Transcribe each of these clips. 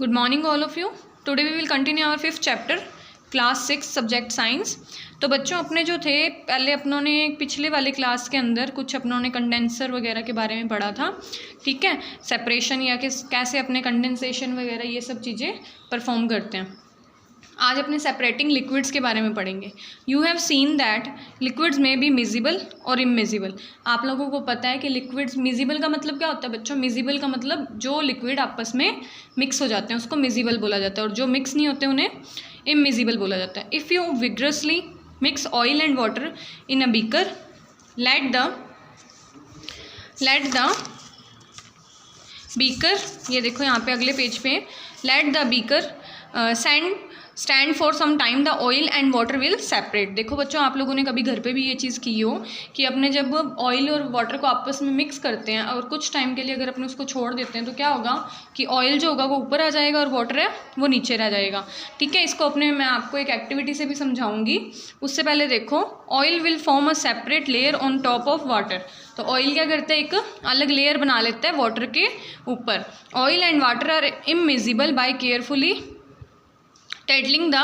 Good morning all of you. Today we will continue our fifth chapter, class 6 subject science. तो बच्चों अपने जो थे पहले अपनों ने पिछले वाले क्लास के अंदर कुछ अपनों ने कंडेंसर वगैरह के बारे में पढ़ा था, ठीक है, सेपरेशन या कैसे अपने कंडेंसेशन वगैरह ये सब चीज़ें परफॉर्म करते हैं। आज अपने सेपरेटिंग लिक्विड्स के बारे में पढ़ेंगे। You have seen that liquids में बी मिजिबल और इमिजिबल। आप लोगों को पता है कि लिक्विड्स, मिजिबल का मतलब क्या होता है बच्चों? मिजिबल का मतलब जो लिक्विड आपस में मिक्स हो जाते हैं उसको मिजिबल बोला जाता है, और जो मिक्स नहीं होते उन्हें इमिजिबल बोला जाता है। If you vigorously mix oil and water in a beaker, let the beaker, ये देखो यहाँ पे अगले पेज पे, let the beaker stand for some time the oil and water will separate. देखो बच्चों, आप लोगों ने कभी घर पे भी ये चीज़ की हो कि अपने जब ऑयल और वाटर को आपस में मिक्स करते हैं और कुछ टाइम के लिए अगर अपने उसको छोड़ देते हैं तो क्या होगा कि ऑयल जो होगा वो ऊपर आ जाएगा और वाटर है वो नीचे रह जाएगा, ठीक है। इसको अपने मैं आपको एक एक्टिविटी से भी समझाऊंगी। उससे पहले देखो, oil will form a separate layer on top of water. तो ऑयल क्या करता है, एक अलग लेयर बना लेता है वाटर के ऊपर। Oil and water are immiscible by carefully tilting the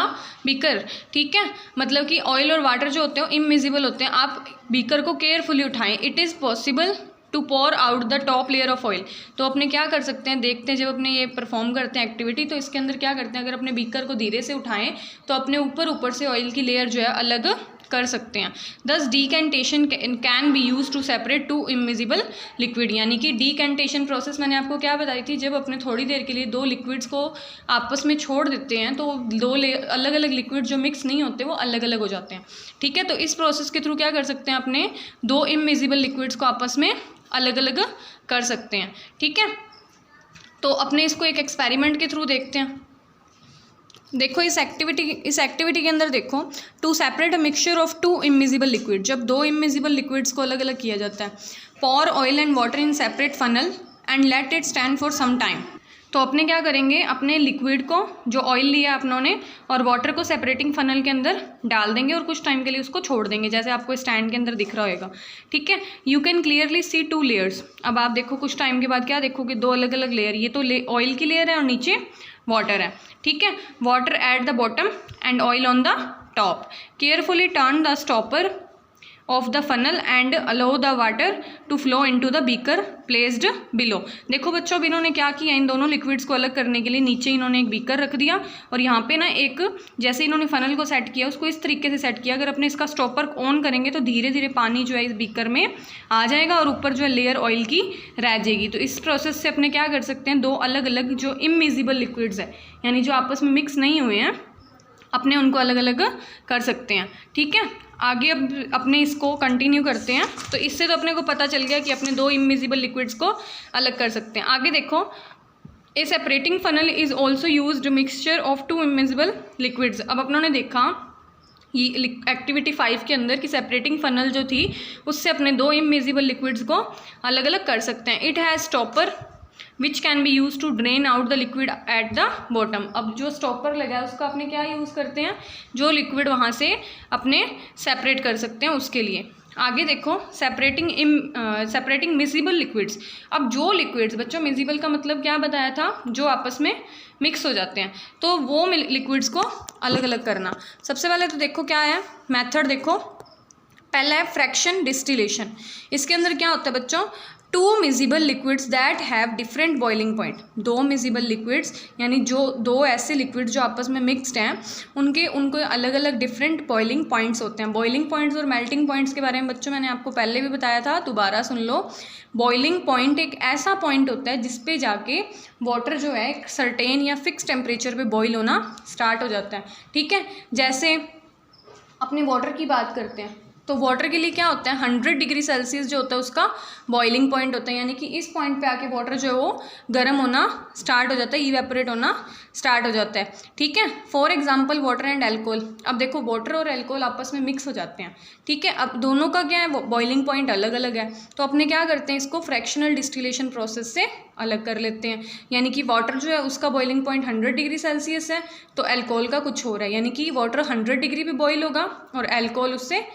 beaker, ठीक है। मतलब कि ऑयल और वाटर जो होते हैं इमिजिबल होते हैं। आप बीकर को केयरफुली उठाएं। It is possible to pour out the top layer of oil. तो अपने क्या कर सकते हैं, देखते हैं जब अपने ये परफॉर्म करते हैं एक्टिविटी, तो इसके अंदर क्या करते हैं, अगर अपने बीकर को धीरे से उठाएं तो अपने ऊपर से ऑयल की लेयर जो है अलग कर सकते हैं। Thus decantation can be use to separate two immiscible liquid. यानी कि डीकेंटेशन प्रोसेस मैंने आपको क्या बताई थी, जब अपने थोड़ी देर के लिए दो लिक्विड्स को आपस में छोड़ देते हैं तो दो अलग अलग लिक्विड जो मिक्स नहीं होते वो अलग अलग हो जाते हैं, ठीक है। तो इस प्रोसेस के थ्रू क्या कर सकते हैं, अपने दो इमिजिबल लिक्विड्स को आपस में अलग अलग कर सकते हैं, ठीक है। तो अपने इसको एक एक्सपेरिमेंट के थ्रू देखते हैं। देखो इस एक्टिविटी के अंदर देखो, to separate a mixture of two immiscible liquid. जब दो इमिजिबल लिक्विड्स को अलग अलग किया जाता है, pour oil and water in separate funnel and let it stand for some time. तो अपने क्या करेंगे, अपने लिक्विड को जो ऑयल लिया अपनों ने और वाटर को सेपरेटिंग फनल के अंदर डाल देंगे और कुछ टाइम के लिए उसको छोड़ देंगे, जैसे आपको स्टैंड के अंदर दिख रहा होगा, ठीक है। You can clearly see two layers. अब आप देखो कुछ टाइम के बाद क्या देखोगे, दो अलग अलग लेयर। ये तो ऑयल की लेयर है और नीचे वाटर है, ठीक है। Water at the bottom and oil on the top. Carefully turn the stopper of the funnel and allow the water to flow into the beaker placed below. देखो बच्चों, अब इन्होंने क्या किया, इन दोनों लिक्विड्स को अलग करने के लिए नीचे इन्होंने एक बीकर रख दिया और यहाँ पे ना एक, जैसे इन्होंने फनल को सेट किया उसको इस तरीके से सेट किया, अगर अपने इसका स्टॉपर ऑन करेंगे तो धीरे धीरे पानी जो है इस बीकर में आ जाएगा और ऊपर जो है लेयर ऑयल की रह जाएगी। तो इस प्रोसेस से अपने क्या कर सकते हैं, दो अलग अलग जो इमिजिबल लिक्विड्स है यानी जो आपस में मिक्स नहीं हुए हैं, अपने उनको अलग अलग कर सकते हैं, ठीक है। आगे अब अपने इसको कंटिन्यू करते हैं। तो इससे तो अपने को पता चल गया कि अपने दो इमिजिबल लिक्विड्स को अलग कर सकते हैं। आगे देखो, a separating funnel is also used mixture of two immiscible liquids. अब अपनों ने देखा ये एक्टिविटी 5 के अंदर कि सेपरेटिंग फनल जो थी उससे अपने दो इमिजिबल लिक्विड्स को अलग अलग कर सकते हैं। It has stopper which can be use to drain out the liquid at the bottom. अब जो स्टॉपर लगा है उसका अपने क्या यूज़ करते हैं, जो लिक्विड वहाँ से अपने सेपरेट कर सकते हैं उसके लिए। आगे देखो, सेपरेटिंग मिजिबल लिक्विड्स। अब जो लिक्विड्स बच्चों, मिजिबल का मतलब क्या बताया था, जो आपस में मिक्स हो जाते हैं, तो वो लिक्विड्स को अलग अलग करना। सबसे पहले तो देखो क्या है मेथड, देखो पहला है फ्रैक्शन डिस्टिलेशन। इसके अंदर क्या होता है बच्चों, two miscible liquids that have different boiling point. दो मिजिबल लिक्विड्स यानी जो दो ऐसे लिक्विड्स जो आपस में मिक्सड हैं उनको अलग अलग डिफरेंट बॉइलिंग पॉइंट्स होते हैं। बॉइलिंग पॉइंट्स और मेल्टिंग पॉइंट्स के बारे में बच्चों मैंने आपको पहले भी बताया था, दोबारा सुन लो। बॉइलिंग पॉइंट एक ऐसा पॉइंट होता है जिस पे जाके वाटर जो है एक सर्टेन या फिक्स टेम्परेचर पे बॉइल होना स्टार्ट हो जाता है, ठीक है। जैसे अपने वाटर की बात करते हैं तो वाटर के लिए क्या होता है, 100 डिग्री सेल्सियस जो होता है उसका बॉइलिंग पॉइंट होता है। यानी कि इस पॉइंट पे आके वाटर जो है वो गर्म होना स्टार्ट हो जाता है, इवेपोरेट होना स्टार्ट हो जाता है, ठीक है। For example water and alcohol. अब देखो वाटर और एल्कोहल आपस में मिक्स हो जाते हैं, ठीक है। अब दोनों का क्या है, बॉइलिंग पॉइंट अलग अलग है, तो अपने क्या करते हैं, इसको फ्रैक्शनल डिस्टिलेशन प्रोसेस से अलग कर लेते हैं। यानी कि वाटर जो है उसका बॉइलिंग पॉइंट 100 डिग्री सेल्सियस है, तो एल्कोहल का कुछ हो रहा है, यानी कि वाटर 100 डिग्री पे बॉइल होगा और एल्कोहल उससे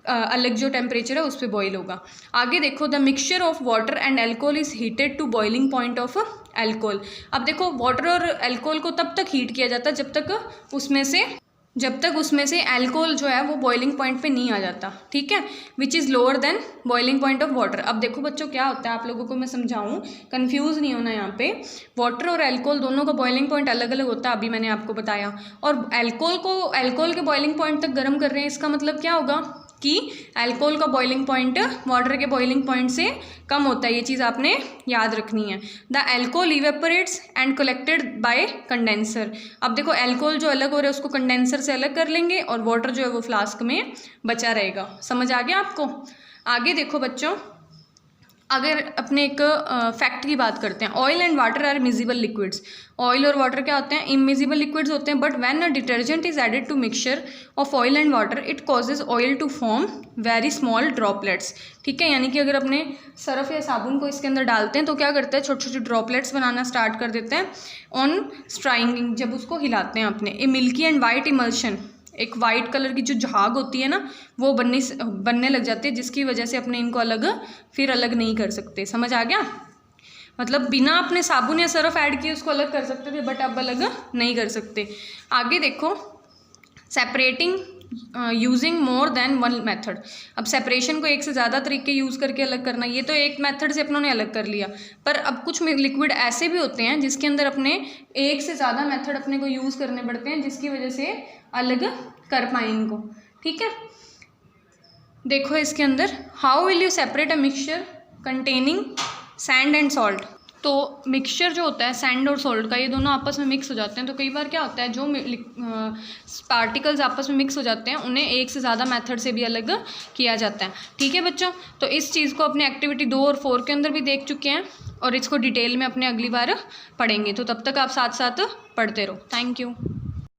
अलग जो टेम्परेचर है उस पर बॉइल होगा। आगे देखो, the mixture of water and alcohol is heated to boiling point of alcohol. अब देखो वाटर और अल्कोहल को तब तक हीट किया जाता है जब तक उसमें से अल्कोहल जो है वो बॉइलिंग पॉइंट पे नहीं आ जाता, ठीक है, which is lower than boiling point of water. अब देखो बच्चों क्या होता है, आप लोगों को मैं समझाऊं, कंफ्यूज नहीं होना यहाँ पे। वाटर और अल्कोहल दोनों का बॉइलिंग पॉइंट अलग अलग होता है, अभी मैंने आपको बताया। और अल्कोहल के बॉइलिंग पॉइंट तक गर्म कर रहे हैं, इसका मतलब क्या होगा कि अल्कोहल का बॉइलिंग पॉइंट वाटर के बॉइलिंग पॉइंट से कम होता है। ये चीज़ आपने याद रखनी है। The alcohol evaporates and collected by condenser. अब देखो अल्कोहल जो अलग हो रहा है उसको कंडेंसर से अलग कर लेंगे और वाटर जो है वो फ्लास्क में बचा रहेगा। समझ आ गया आपको? आगे देखो बच्चों, अगर अपने एक फैक्ट की बात करते हैं, oil and water are miscible liquids. Oil और वाटर क्या होते हैं? इमिजिबल लिक्विड्स होते हैं। But when a detergent is added to mixture of oil and water it causes oil to form very small droplets. ठीक है, यानी कि अगर अपने सरफ या साबुन को इसके अंदर डालते हैं तो क्या करते हैं, छोटे छोटे ड्रॉपलेट्स बनाना स्टार्ट कर देते हैं ऑन स्ट्राइंगिंग, जब उसको हिलाते हैं अपने। ए मिल्की एंड वाइट इमल्शन, एक वाइट कलर की जो झाग होती है ना वो बनने लग जाती है, जिसकी वजह से अपने इनको फिर अलग नहीं कर सकते। समझ आ गया? मतलब बिना अपने साबुन या सरफ ऐड किए उसको अलग कर सकते थे, बट अब अलग नहीं कर सकते। आगे देखो, separating using more than one method. अब सेपरेशन को एक से ज़्यादा तरीके यूज़ करके अलग करना, ये तो एक मेथड से अपनों ने अलग कर लिया, पर अब कुछ लिक्विड ऐसे भी होते हैं जिसके अंदर अपने एक से ज़्यादा मेथड अपने को यूज़ करने पड़ते हैं, जिसकी वजह से अलग कर पाए इनको। ठीक है, देखो इसके अंदर, how will you separate a mixture containing sand and salt. तो मिक्सचर जो होता है सैंड और सॉल्ट का, ये दोनों आपस में मिक्स हो जाते हैं। तो कई बार क्या होता है, जो पार्टिकल्स आपस में मिक्स हो जाते हैं उन्हें एक से ज़्यादा मेथड से भी अलग किया जाता है। ठीक है बच्चों, तो इस चीज़ को अपने एक्टिविटी 2 और 4 के अंदर भी देख चुके हैं और इसको डिटेल में अपने अगली बार पढ़ेंगे। तो तब तक आप साथ साथ पढ़ते रहो। Thank you.